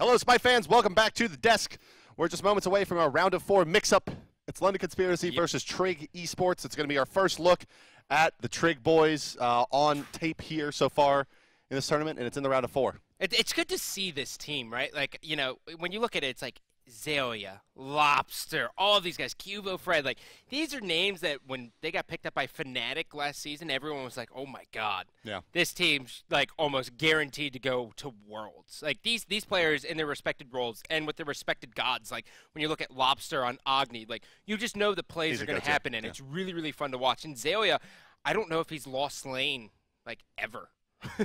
Hello, Spy fans. Welcome back to the desk. We're just moments away from our round of 4 mix-up. It's London Conspiracy versus TRIG Esports. It's going to be our first look at the TRIG boys on tape here so far in this tournament, and it's in the round of 4. It's good to see this team, right? Like, you know, when you look at it, it's like Zelia, Lobster, all of these guys, Cubo, Fred. Like, these are names that when they got picked up by Fnatic last season, everyone was like, oh my God. Yeah. This team's, like, almost guaranteed to go to Worlds. Like, these players in their respected roles and with their respected gods, like, when you look at Lobster on Agni, like, you just know the plays are going to happen, and it's really, really fun to watch. And Zelia, I don't know if he's lost lane, like, ever.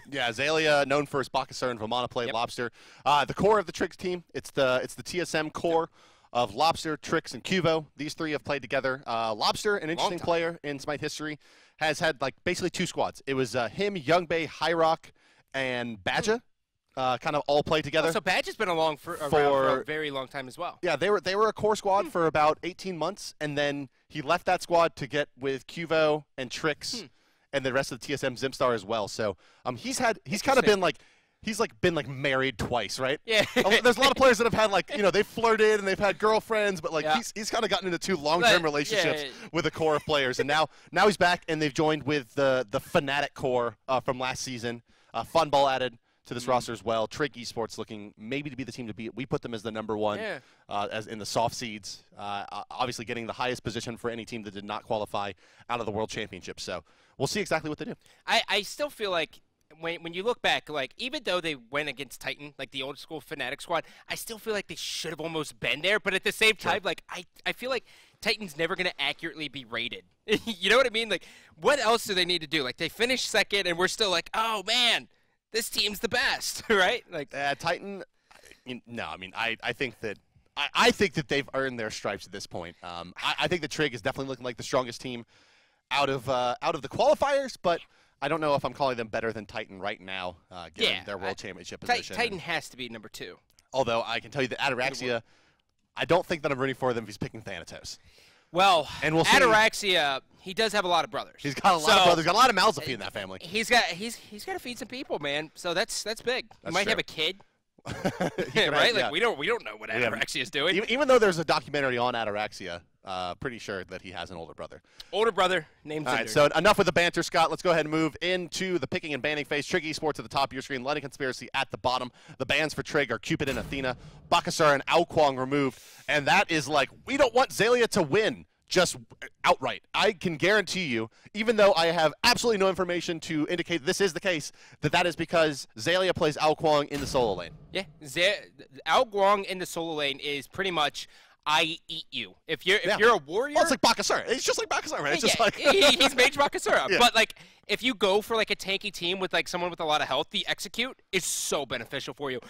Yeah, Zelia, known for his Bakasur and Vamana play, Lobster. The core of the Trix team, it's the TSM core of Lobster, Trix, and Cubo. These three have played together. Lobster, an interesting player in Smite history, has had like basically 2 squads. It was him, Youngbei, Hyrock, and Badja. Kind of all play together. So Badge's been around for a very long time as well. Yeah, they were a core squad for about 18 months, and then he left that squad to get with Cubo and Trix. And the rest of the TSM Zimstar as well. So he's kind of been like married twice, right? Yeah. There's a lot of players that have had like, you know, they've flirted and they've had girlfriends, but like he's kind of gotten into 2 long-term relationships with a core of players, and now he's back and they've joined with the Fnatic core from last season. Funball added to this roster as well. TRIG Esports looking maybe to be the team to beat. We put them as the #1 as in the soft seeds. Obviously getting the highest position for any team that did not qualify out of the World Championship. So we'll see exactly what they do. I still feel like when you look back, like even though they went against Titan, like the old school Fnatic squad, I still feel like they should have almost been there. But at the same time, like I feel like Titan's never going to accurately be rated. You know what I mean? Like what else do they need to do? Like they finished second and we're still like, oh man, this team's the best, right? Like Titan. No, I mean I think that. I think that they've earned their stripes at this point. I think the TRIG is definitely looking like the strongest team out of the qualifiers, but I don't know if I'm calling them better than Titan right now, given their World Championship position. Titan has to be #2. Although I can tell you that Ataraxia, I don't think that I'm rooting for them if he's picking Thanatos. Well, and we'll see. Ataraxia, he does have a lot of brothers. He's got a lot of brothers. Got a lot of mouths to feed in that family. He's got to feed some people, man. So that's big. He might have a kid. Right? Like we don't know what Ataraxia is doing. Even though there's a documentary on Ataraxia, pretty sure that he has an older brother. Older brother named Zinder. All right, so enough with the banter, Scott. Let's go ahead and move into the picking and banning phase. TRIG Esports at the top of your screen, London Conspiracy at the bottom. The bans for TRIG are Cupid and Athena, Bakasur and Aokwang removed, and that is like, we don't want Zelia to win. Just outright. I can guarantee you, even though I have absolutely no information to indicate this is the case, that is because Zelia plays Aokwang in the solo lane. Yeah, Aokwang in the solo lane is pretty much I eat you. If you're a warrior, well, it's like Bakasur. It's just like Bakasur, right? It's just like he's Mage Bakasur. Yeah. But like if you go for like a tanky team with like someone with a lot of health, the execute is so beneficial for you.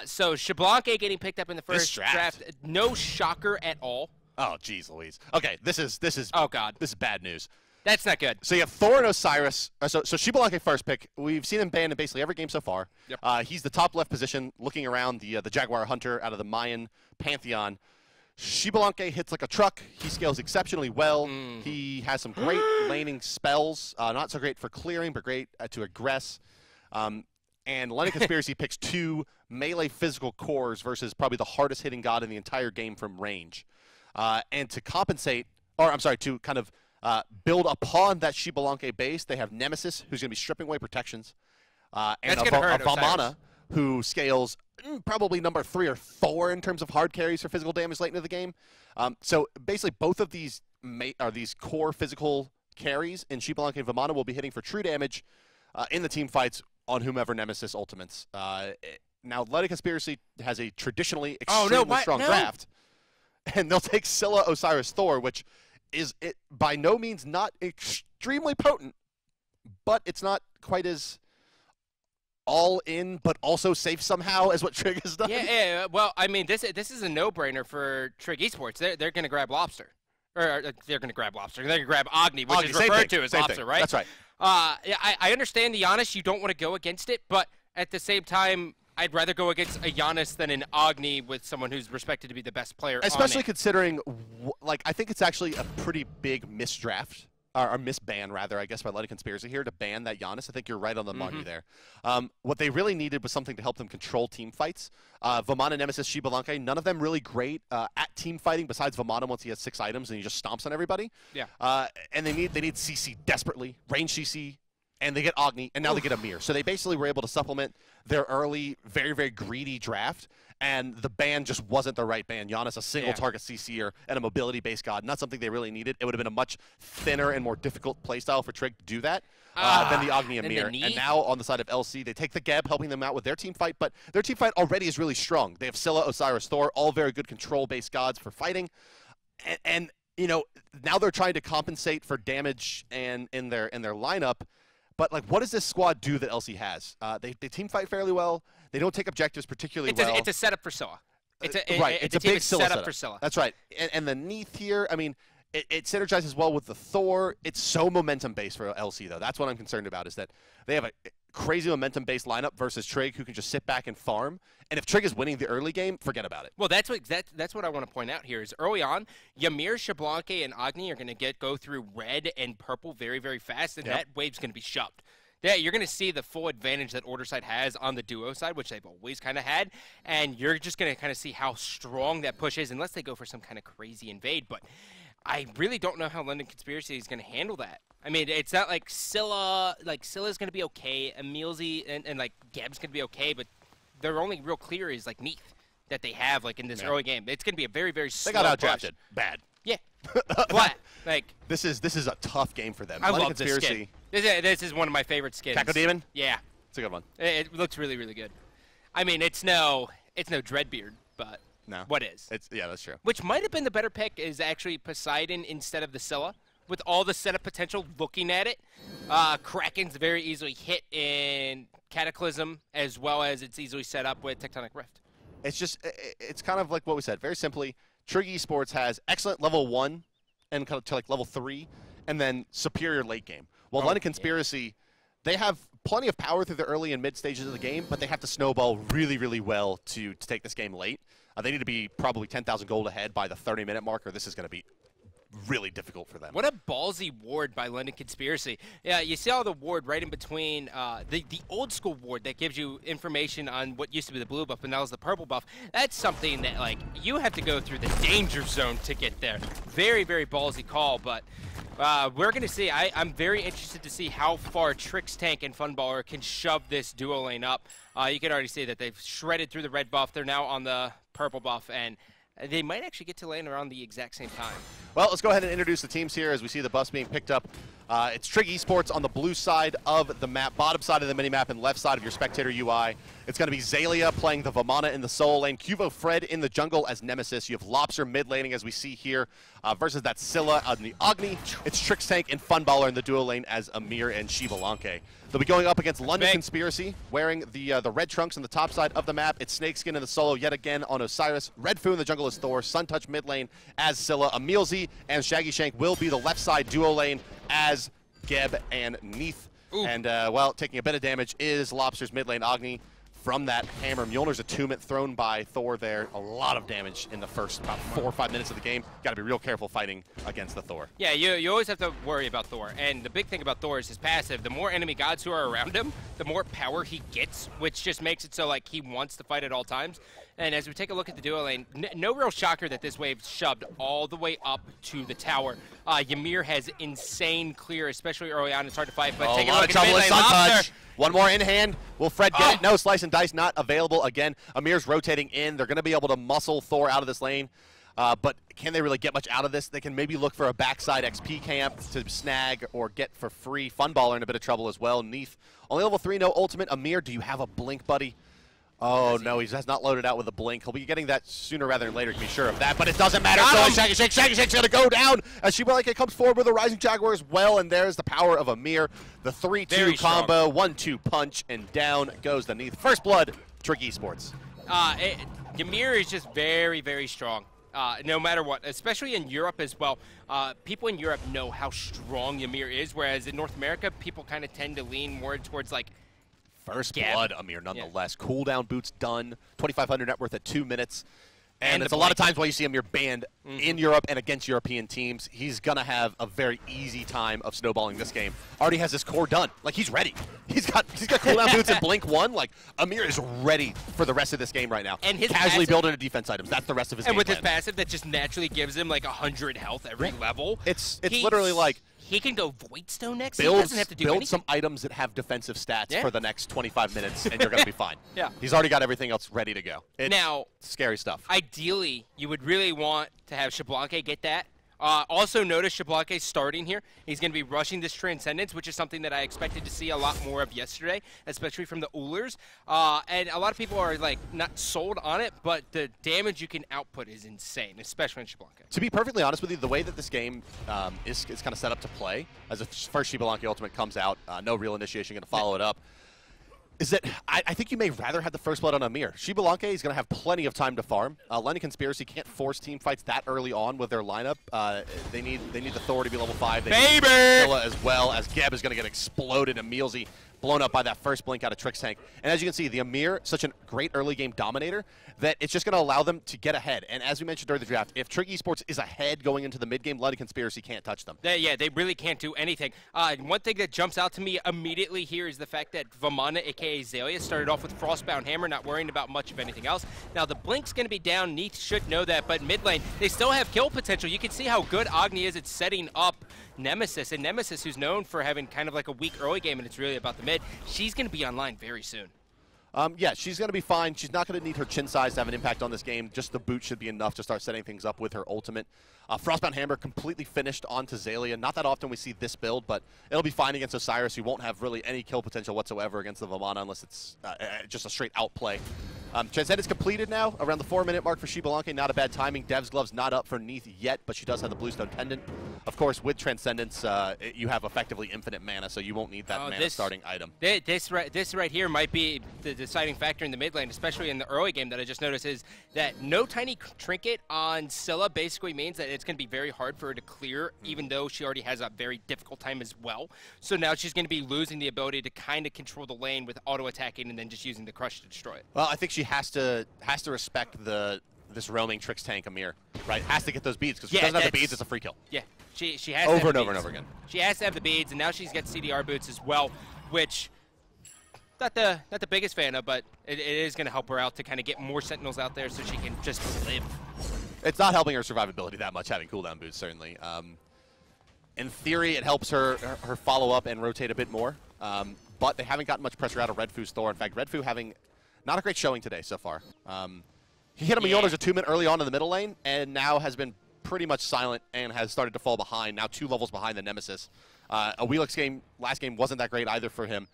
So Xbalanque getting picked up in the first draft, no shocker at all. Oh, geez, Louise. Okay, this is oh god, this is bad news. That's not good. So you have Thor and Osiris. So Xbalanque first pick. We've seen him banned in basically every game so far. Yep. He's the top left position, looking around the Jaguar Hunter out of the Mayan pantheon. Xbalanque hits like a truck. He scales exceptionally well. He has some great laning spells. Not so great for clearing, but great to aggress. And London Conspiracy picks 2 melee physical cores versus probably the hardest hitting god in the entire game from range. And to compensate, or I'm sorry, to kind of build upon that Xbalanque base, they have Nemesis, who's going to be stripping away protections, and a Vamana, who scales probably #3 or 4 in terms of hard carries for physical damage late into the game. So basically, both of these are these core physical carries in Xbalanque and Vamana will be hitting for true damage in the team fights on whomever Nemesis ultimates. Now, London Conspiracy has a traditionally extremely strong draft. And they'll take Scylla, Osiris, Thor, which is by no means not extremely potent, but it's not quite as all in, but also safe somehow as what TRIG has done. Yeah. Well, I mean, this is a no-brainer for TRIG Esports. They're going to grab Lobster, or they're going to grab Lobster. They're going to grab Agni, which is referred to as Lobster, right? That's right. Yeah, I understand the Giannis. You don't want to go against it, but at the same time, I'd rather go against a Giannis than an Agni with someone who's respected to be the best player. Especially considering, like, I think it's actually a pretty big misdraft or misban rather, I guess, by London Conspiracy here to ban that Giannis. I think you're right on the money there. What they really needed was something to help them control team fights. Vamana, Nemesis, Shibalanke, none of them really great at team fighting besides Vamana once he has 6 items and he just stomps on everybody. Yeah. And they need CC desperately, range CC, and they get Agni, and now they get Amir. So they basically were able to supplement their early, very, very greedy draft, and the ban just wasn't the right ban. Giannis, a single target CC'er and a mobility-based god, not something they really needed. It would have been a much thinner and more difficult playstyle for TRIG to do that than the Agni Amir. And now on the side of LC, they take the Geb, helping them out with their team fight, but their team fight already is really strong. They have Scylla, Osiris, Thor, all very good control-based gods for fighting, and you know, now they're trying to compensate for damage and in their lineup. But, like, what does this squad do that LC has? They team fight fairly well. They don't take objectives particularly well. It's a setup for Scylla. It's a big Scylla setup for Scylla. That's right. And the Neath here, I mean, it synergizes well with the Thor. It's so momentum-based for LC, though. That's what I'm concerned about, is that they have a crazy momentum-based lineup versus TRIG, who can just sit back and farm. And if TRIG is winning the early game, forget about it. Well, that's what I want to point out here is early on, Ymir, Shablanke, and Agni are going to go through red and purple very, very fast, and that wave's going to be shoved. Yeah, you're going to see the full advantage that Order side has on the duo side, which they've always kind of had, and you're just going to kind of see how strong that push is, unless they go for some kind of crazy invade. But I really don't know how London Conspiracy is going to handle that. I mean, it's not like Scylla's going to be okay, Emilzy and like Geb's going to be okay, but their only real clear is like Neath that they have like in this early game. It's going to be a very, very slow They got push. outdrafted. Bad. Yeah. Flat. Like this is a tough game for them. I London love Conspiracy. this skin. This is one of my favorite skins. Caco Demon? Yeah. It's a good one. It looks really, really good. I mean, it's no Dreadbeard, but no. What is? Yeah, that's true. Which might have been the better pick is actually Poseidon instead of the Scylla. With all the setup potential, looking at it, Kraken's very easily hit in Cataclysm, as well as it's easily set up with Tectonic Rift. It's kind of like what we said. Very simply, TRIG Esports has excellent level 1 and kind of to like level 3, and then superior late game. While London Conspiracy, they have plenty of power through the early and mid stages of the game, but they have to snowball really, really well to take this game late. They need to be probably 10,000 gold ahead by the 30-minute mark, or this is going to be really difficult for them. What a ballsy ward by London Conspiracy. Yeah, you see all the ward right in between the old school ward that gives you information on what used to be the blue buff and now is the purple buff. That's something that, like, you have to go through the danger zone to get there. Very, very ballsy call, but we're going to see. I'm very interested to see how far TRIG's tank and Funballer can shove this duo lane up. You can already see that they've shredded through the red buff. They're now on the purple buff, and they might actually get to land around the exact same time. Well, let's go ahead and introduce the teams here as we see the buffs being picked up. It's TRIG Esports on the blue side of the map, bottom side of the minimap, and left side of your spectator UI. It's going to be Zalia playing the Vamana in the solo lane, Cuvo Fred in the jungle as Nemesis. You have Lobster mid laning as we see here versus that Scylla on the Agni. It's TRIG's tank and Funballer in the duo lane as Amir and Shivalanke. They'll be going up against London Conspiracy, wearing the red trunks on the top side of the map. It's Snakeskin in the solo yet again on Osiris. Red Fu in the jungle is Thor. Suntouch mid lane as Scylla. Emilzy and Shaggy Shank will be the left side duo lane as Geb and Neath. Ooh. And, well, taking a bit of damage is Lobster's mid lane Agni from that hammer. Mjolnir's attunement thrown by Thor there. A lot of damage in the first about 4 or 5 minutes of the game. Got to be real careful fighting against the Thor. Yeah, you always have to worry about Thor. And the big thing about Thor is his passive. The more enemy gods who are around him, the more power he gets, which just makes it so like he wants to fight at all times. And as we take a look at the duo lane, no real shocker that this wave shoved all the way up to the tower. Ymir has insane clear, especially early on. It's hard to fight, but take a look at the mid lane. Lobster. One more in hand. Will Fred get it? No, Slice and Dice not available again. Amir's rotating in. They're going to be able to muscle Thor out of this lane. But can they really get much out of this? They can maybe look for a backside XP camp to snag or get for free. Funballer in a bit of trouble as well. Neath, only level 3, no ultimate. Amir, do you have a blink, buddy? Oh, no, he has not loaded out with a blink. He'll be getting that sooner rather than later to be sure of that, but it doesn't matter. So Shaggy Shank's going to go down as Shibalike comes forward with a Rising Jaguar as well, and there's the power of Amir. The 3-2 combo, 1-2 punch, and down goes the Neath. First blood, TRIG Esports. Ymir is just very, very strong. No matter what, especially in Europe as well. People in Europe know how strong Ymir is, whereas in North America, people kind of tend to lean more towards, like, First blood, Amir, nonetheless. Cooldown boots done. 2,500 net worth at 2 minutes. And it's a lot of times why you see Amir banned in Europe and against European teams. He's going to have a very easy time of snowballing this game. Already has his core done. Like, he's ready. He's got cooldown boots and blink 1. Like, Amir is ready for the rest of this game right now. And his casually passive, building defense items. That's the rest of his game And with plan. his passive that just naturally gives him like 100 health every level. It's literally like he can go Voidstone next. He doesn't have to do build anything. some items that have defensive stats for the next 25 minutes, and you're going to be fine. Yeah. He's already got everything else ready to go. It's now, scary stuff. Ideally, you would really want to have Xbalanque get that. Also notice Xbalanque starting here. He's going to be rushing this Transcendence, which is something that I expected to see a lot more of yesterday, especially from the Ullers. And a lot of people are like not sold on it, but the damage you can output is insane, especially in Xbalanque. To be perfectly honest with you, the way that this game is kind of set up to play, as the first Xbalanque Ultimate comes out, no real initiation going to follow it up, is that I think you may rather have the first blood on Amir. Xbalanque is going to have plenty of time to farm. Lenny Conspiracy can't force team fights that early on with their lineup. They need the Thor to be level 5. They need Scylla as well, as Geb is going to get exploded and Mealsy blown up by that first blink out of TRIG's tank. And as you can see, the Amir, such a great early game dominator, that it's just going to allow them to get ahead. And as we mentioned during the draft, if TRIG Esports is ahead going into the mid-game, Lenny Conspiracy can't touch them. They really can't do anything. One thing that jumps out to me immediately here is the fact that Vamana, a.k.a. Azalea, started off with Frostbound Hammer, not worrying about much of anything else. Now, the Blink's going to be down. Neath should know that, but mid lane, they still have kill potential. You can see how good Agni is at setting up Nemesis, and Nemesis, who's known for having kind of like a weak early game, and it's really about the mid, she's going to be online very soon. Yeah, she's going to be fine. She's not going to need her chin size to have an impact on this game. Just the boot should be enough to start setting things up with her ultimate. Frostbound Hammer completely finished onto Zalia. Not that often we see this build, but it'll be fine against Osiris, who won't have really any kill potential whatsoever against the Vamana unless it's just a straight outplay. Transcendence completed now, around the 4-minute mark for Xbalanque. Not a bad timing. Dev's Glove's not up for Neath yet, but she does have the Bluestone Pendant. Of course, with Transcendence, you have effectively infinite mana, so you won't need that mana starting item. This right here might be the deciding factor in the mid lane, especially in the early game that I just noticed, is that no Tiny Trinket on Scylla basically means that it's going to be very hard for her to clear, even though she already has a very difficult time as well. So now she's going to be losing the ability to kind of control the lane with auto-attacking and then just using the Crush to destroy it. Well, I think she has to respect this roaming Trix tank Amir, right? Has to get those beads, because if she doesn't have the beads, it's a free kill. Yeah, she has over and over and over again. She has to have the beads, and now she's got CDR boots as well, which not the biggest fan of, but it is going to help her out to kind of get more Sentinels out there so she can just live. It's not helping her survivability that much, having cooldown boots, certainly. In theory, it helps her follow up and rotate a bit more, but they haven't gotten much pressure out of Redfoo's Thor. In fact, Redfoo having not a great showing today so far. He hit a Mjolnir's attunement early on in the middle lane, and now has been pretty much silent and has started to fall behind, now 2 levels behind the Nemesis. A Wheelix game, last game, wasn't that great either for him.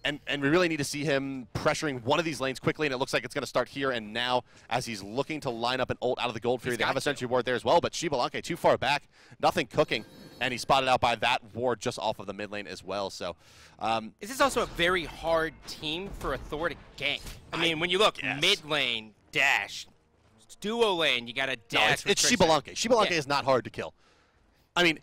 And we really need to see him pressuring one of these lanes quickly, and it looks like it's going to start here and now as he's looking to line up an ult out of the Gold Fury. They have a Sentry Ward there as well, but Xbalanque too far back, nothing cooking, and he's spotted out by that ward just off of the mid lane as well. So this is also a very hard team for a Thor to gank. I mean, when you look, mid lane, dash, duo lane, you got to dash. No, it's Xbalanque. Xbalanque is not hard to kill. I mean,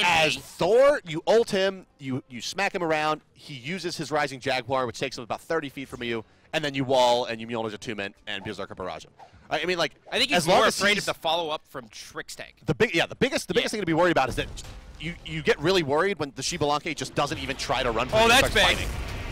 as be. Thor, you ult him, you smack him around, he uses his Rising Jaguar, which takes him about 30 feet from you, and then you wall and you Mjolnir's attunement and Berserker barrage him. I mean, like, I think he's more afraid of the follow-up from Trix tank. The biggest thing to be worried about is that you get really worried when the Xbalanque just doesn't even try to run. Oh, that's big.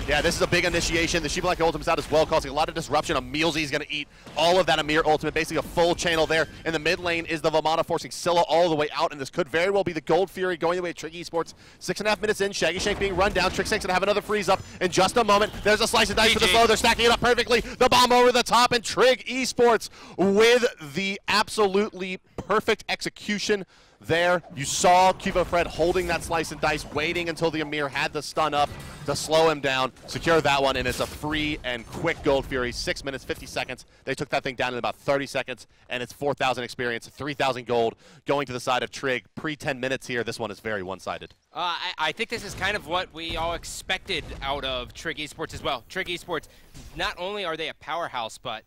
Yeah, this is a big initiation. The Xbalanque ultimate's out as well, causing a lot of disruption. Mealsy's going to eat all of that Amir ultimate, basically a full channel there. In the mid lane is the Vamana forcing Scylla all the way out, and this could very well be the Gold Fury going the way of TRIG Esports. 6.5 minutes in, Shaggy Shank being run down. TRIG Shank's going to have another freeze up in just a moment. There's a slice of dice for the slow. They're stacking it up perfectly. The bomb over the top, and TRIG Esports with the absolutely perfect execution there. You saw Kiva Fred holding that slice and dice, waiting until the Amir had the stun up to slow him down, secure that one, and it's a free and quick Gold Fury. 6 minutes, 50 seconds. They took that thing down in about 30 seconds, and it's 4,000 experience, 3,000 gold going to the side of TRIG. Pre-10 minutes here, this one is very one-sided. I think this is kind of what we all expected out of TRIG Esports as well. TRIG Esports, not only are they a powerhouse, but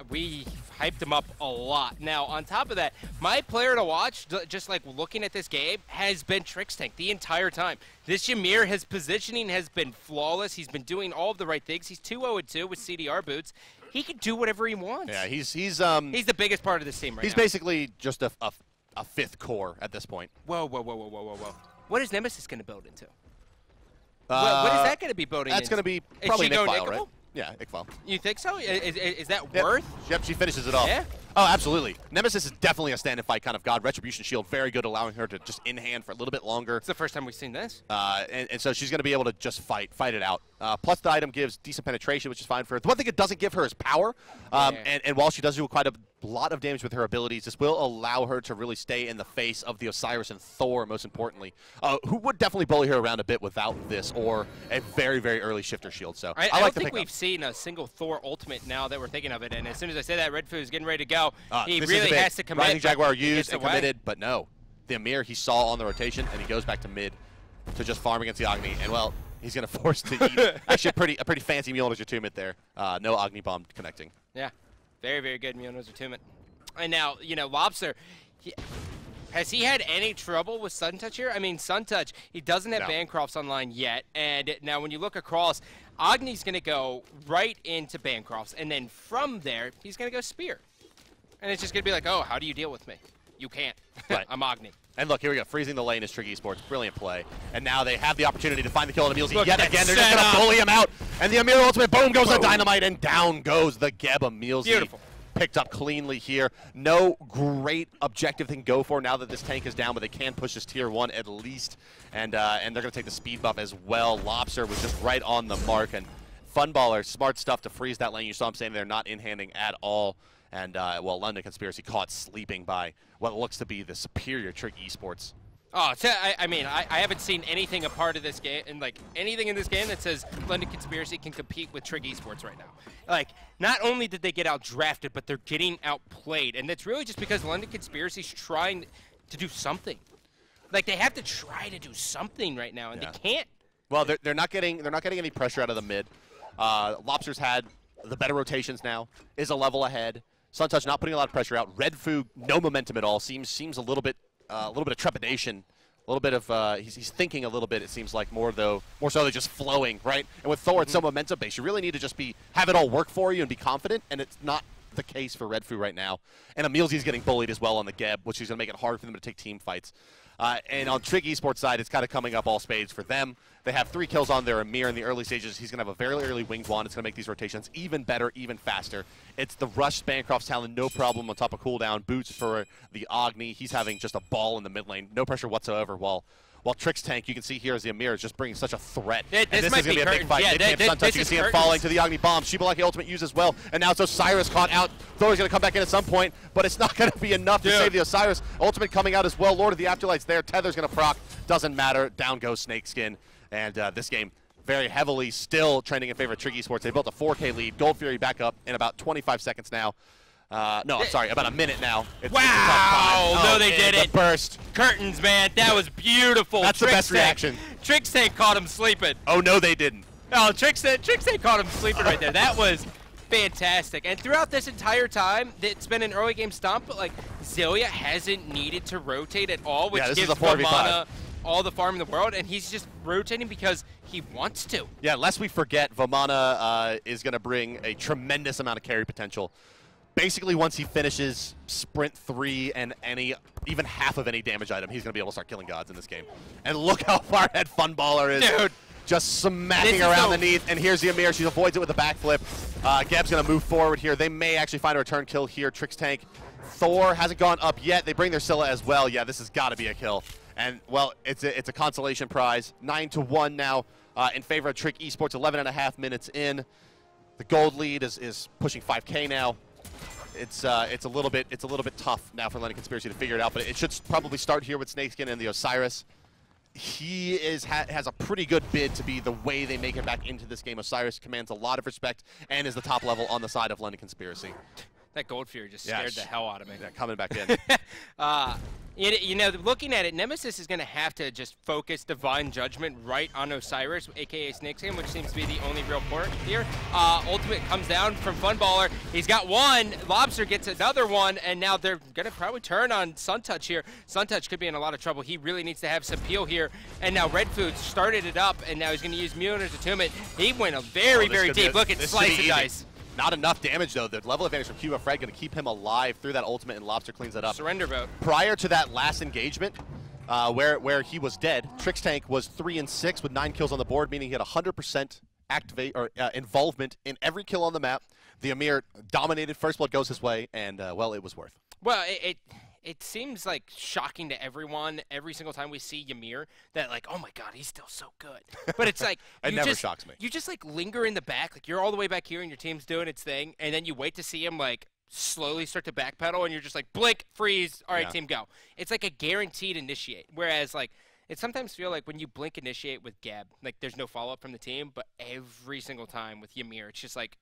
we hyped them up a lot. Now, on top of that, my player to watch, just like looking at this game, has been Trix Tank the entire time. This Ymir, his positioning has been flawless. He's been doing all of the right things. He's 2-0-2 with CDR boots. he can do whatever he wants. Yeah, he's the biggest part of this team right now. He's basically just a fifth core at this point. Whoa. What is Nemesis going to build into? What is that going to be building into? That's going to be probably Is she going Nickfile, right? Ickable? Yeah, Ickfile. You think so? Is that Yep. worth? Yep, she finishes it off. Yeah? Oh, absolutely. Nemesis is definitely a stand and fight kind of god. Retribution Shield, very good, allowing her to just in-hand for a little bit longer. It's the first time we've seen this. And so she's going to be able to just fight it out. Plus the item gives decent penetration, which is fine for her. The one thing it doesn't give her is power. And while she does do quite a lot of damage with her abilities, this will allow her to really stay in the face of the Osiris and Thor, most importantly, who would definitely bully her around a bit without this or a very, very early shifter shield. So I like don't the think pickup. we've seen a single Thor ultimate now that we're thinking of it. And as soon as I say that, Redfoo is getting ready to go. He this really is a bit has to commit. Rising Jaguar but he used gets and away. committed, but no. The Amir he saw on the rotation, and he goes back to mid to just farm against the Agni. And, well, he's going to force to eat. Actually, a pretty fancy Mjolnir's Attunement there. No Agni Bomb connecting. Yeah, very, very good Mjolnir's Attunement. And now, Lobster, has he had any trouble with Sun Touch here? I mean, Sun Touch, he doesn't have Bancrofts online yet. And now when you look across, Agni's going to go right into Bancrofts. And then from there, he's going to go Spear. And it's just going to be like, oh, how do you deal with me? You can't. Right. I'm Agni. And look, here we go. Freezing the lane is TRIG Esports. Brilliant play. And now they have the opportunity to find the kill on Emilzy Look yet at again. that They're just going to bully him out. And the Amir ultimate, boom, goes the Dynamite, and down goes the Geb Emilzy. Beautiful. Picked up cleanly here. No great objective they can go for now that this tank is down, but they can push this tier 1 at least. And they're going to take the speed buff as well. Lobster was just right on the mark. And Funballer, smart stuff to freeze that lane. You saw him standing there not in-handing at all. And, well, London Conspiracy caught sleeping by what looks to be the superior TRIG Esports. Oh, I mean, I haven't seen anything a part of this game, and like anything in this game that says London Conspiracy can compete with TRIG Esports right now. Like, not only did they get out-drafted, but they're getting outplayed, and that's really just because London Conspiracy's trying to do something. Like, they have to try to do something right now, and they can't. Well, they're not getting any pressure out of the mid. Lobster's had the better rotations now, is a level ahead. Suntouch not putting a lot of pressure out. Redfoo, no momentum at all. Seems a little bit of trepidation, a little bit of he's thinking a little bit. It seems like more so they're just flowing, right? And with Thor, it's so momentum based. You really need to just have it all work for you and be confident. And it's not the case for Redfoo right now. And Emilzy's getting bullied as well on the Geb, which is going to make it hard for them to take team fights. And on TRIG Esports side, it's kind of coming up all spades for them. They have 3 kills on their Amir in the early stages. He's going to have a very early winged wand. It's going to make these rotations even better, even faster. It's the rush Bancroft's talent, no problem on top of cooldown. Boots for the Agni. He's having just a ball in the mid lane. No pressure whatsoever. While TRIG's tank, you can see here as the Amir is just bringing such a threat. This is might going to be a big fight. Yeah, Sun Touch, you can see him falling to the Agni bomb. Shibalaki ultimate used as well. And now it's Osiris caught out. Thor's going to come back in at some point, but it's not going to be enough to save the Osiris. Ultimate coming out as well. Lord of the Afterlight's there. Tether's going to proc. Doesn't matter. Down goes Snakeskin. And this game very heavily still trending in favor of TRIG Esports. They built a 4K lead. Gold Fury back up in about 25 seconds now. No, I'm sorry, about a minute now. Wow! No, they didn't. The burst. Curtains, man. That was beautiful. That's the best reaction. TRIG's tank caught him sleeping. Oh, no, they didn't. Oh, TRIG's tank caught him sleeping right there. That was fantastic. And throughout this entire time, it's been an early game stomp, but like Zillia hasn't needed to rotate at all, which gives Vamana all the farm in the world, and he's just rotating because he wants to. Yeah, lest we forget, Vamana is going to bring a tremendous amount of carry potential. Basically, once he finishes Sprint 3 and even half of any damage item, he's going to be able to start killing gods in this game. And look how far ahead Funballer is. Dude. Just smacking around the knee. And here's the Amir. She avoids it with a backflip. Geb's going to move forward here. They may actually find a return kill here. TRIG's tank. Thor hasn't gone up yet. They bring their Scylla as well. Yeah, this has got to be a kill. And, well, it's a consolation prize. 9-1 now in favor of TRIG Esports. 11.5 minutes in. The gold lead is pushing 5K now. It's a little bit tough now for London Conspiracy to figure it out, but it should probably start here with Snakeskin and the Osiris. He has a pretty good bid to be the way they make it back into this game. Osiris commands a lot of respect and is the top level on the side of London Conspiracy. That Gold Fury just scared the hell out of me. Yeah, coming back in. Looking at it, Nemesis is going to have to just focus Divine Judgment right on Osiris, a.k.a. Snakeskin, which seems to be the only real port here. Ultimate comes down from Funballer. He's got one. Lobster gets another one, and now they're going to probably turn on Suntouch here. Suntouch could be in a lot of trouble. He really needs to have some peel here. And now Redfoo started it up, and now he's going to use Mjolnir's Attunement. He went very deep. Look at Slice and Dice. Not enough damage, though. The level advantage from Cuba Fred going to keep him alive through that ultimate, and Lobster cleans that up. Surrender vote. Prior to that last engagement, where he was dead, Trix Tank was 3-6 with 9 kills on the board, meaning he had 100% involvement in every kill on the map. The Amir dominated. First blood goes his way, and, well, it was worth. Well, it seems like shocking to everyone every single time we see Ymir that like, oh my god, he's still so good. But it's like it never shocks me. You just like linger in the back, like you're all the way back here and your team's doing its thing, and then you wait to see him like slowly start to backpedal, and you're just like blink, freeze, all right, team, go. It's like a guaranteed initiate. Whereas like it sometimes feel like when you blink initiate with Gab, like there's no follow up from the team, but every single time with Ymir, it's just like,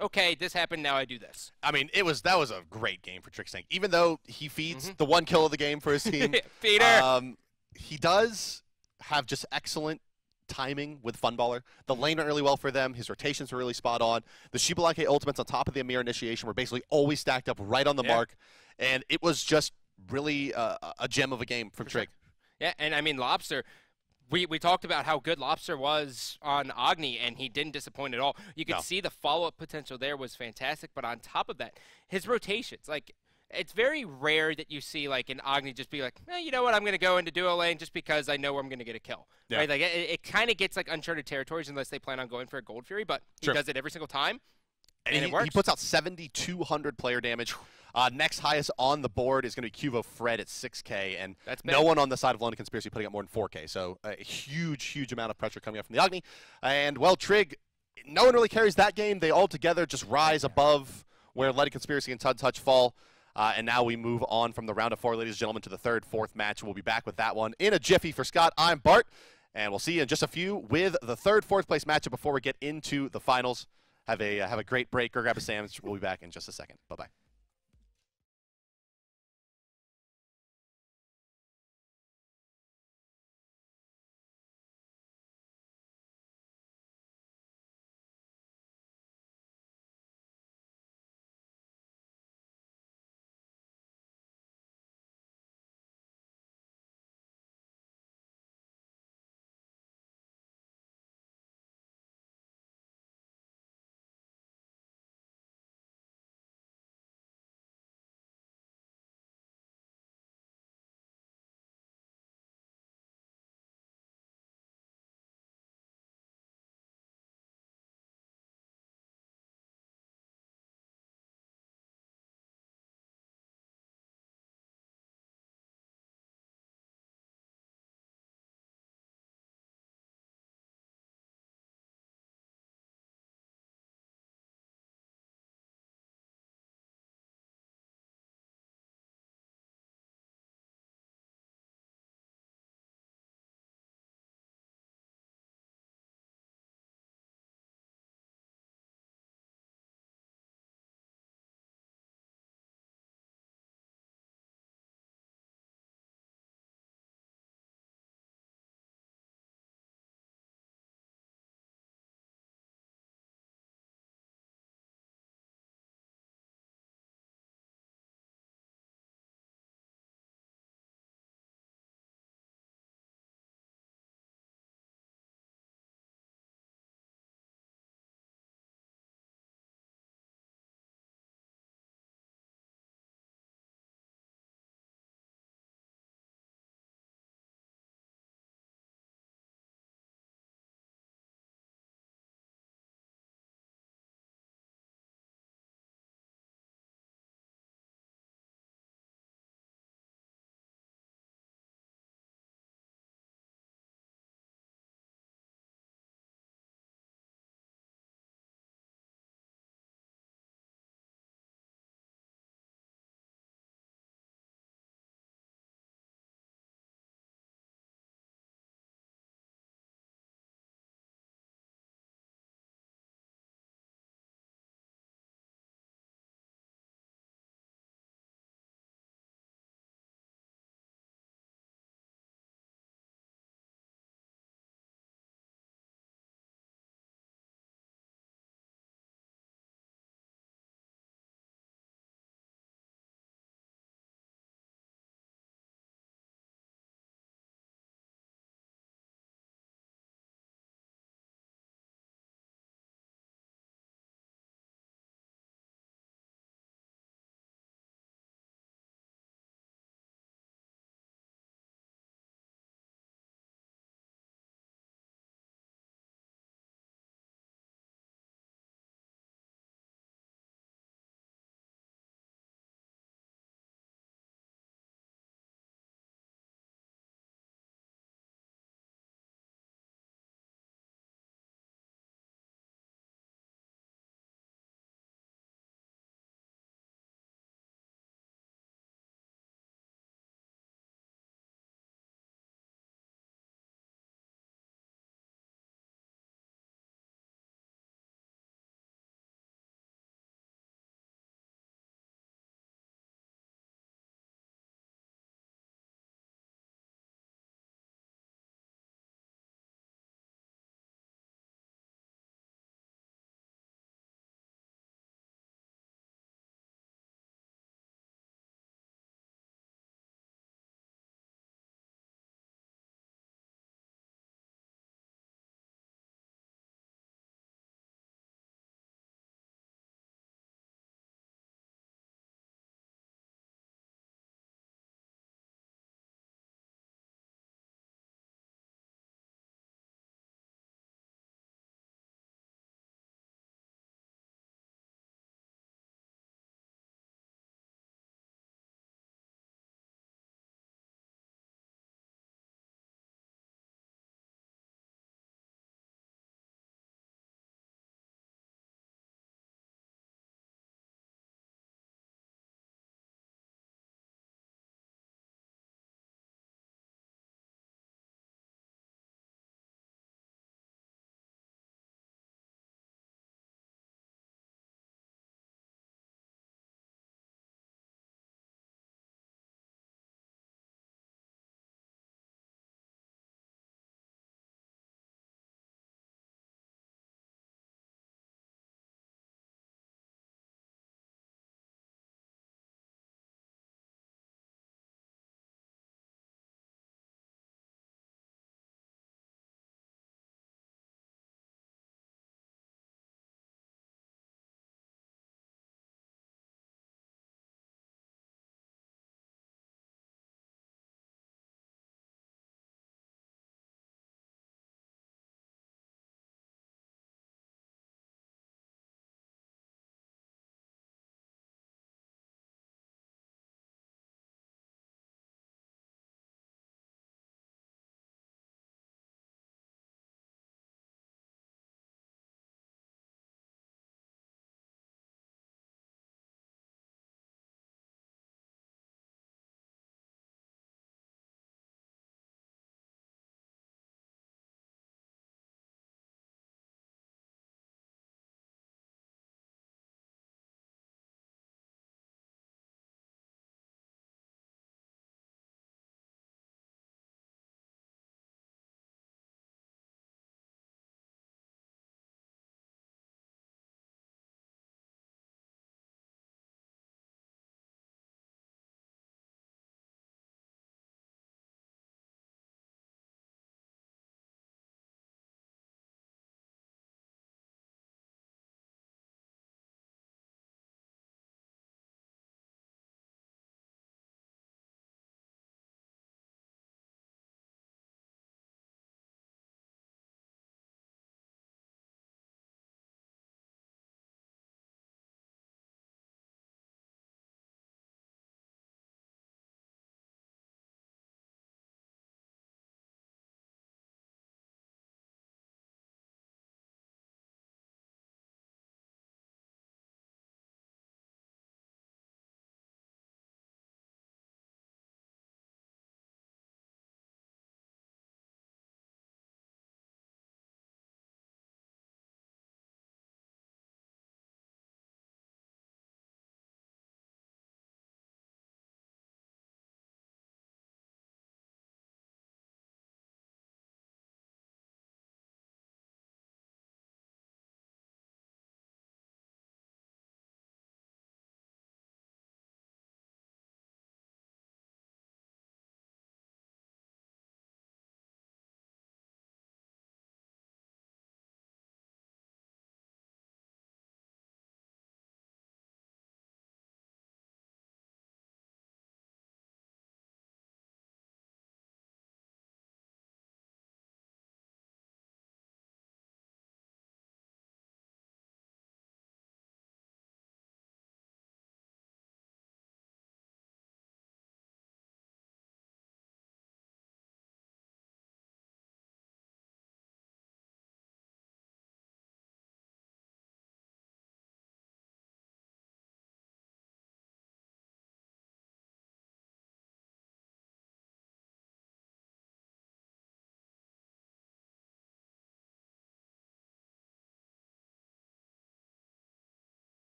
okay, this happened, now I do this. I mean, that was a great game for Trix Tank. Even though he feeds the one kill of the game for his team, Feeder. He does have just excellent timing with Funballer. The lane went really well for them. His rotations were really spot on. The Shibalanke ultimates on top of the Amir initiation were basically always stacked up right on the mark, and it was just really a gem of a game from Trig. Yeah, and I mean, Lobster, we talked about how good Lobster was on Agni, and he didn't disappoint at all. You could see the follow-up potential there was fantastic, but on top of that, his rotations, like, it's very rare that you see, like, an Agni just be like, you know what, I'm going to go into duo lane just because I know I'm going to get a kill. Yeah. Right? Like, it kind of gets, like, uncharted territories unless they plan on going for a Gold Fury, but he does it every single time, and it works. He puts out 7,200 player damage. Next highest on the board is going to be Cuvo Fred at 6K, and no one on the side of London Conspiracy putting up more than 4K. So a huge, huge amount of pressure coming up from the Agni. And, well, Trig, no one really carries that game. They all together just rise above where London Conspiracy and Tud Touch fall. And now we move on from the round of 4, ladies and gentlemen, to the third, fourth match. We'll be back with that one in a jiffy. For Scott, I'm Bart, and we'll see you in just a few with the third, fourth place matchup before we get into the finals. Have a great break or grab a sandwich. We'll be back in just a second. Bye-bye.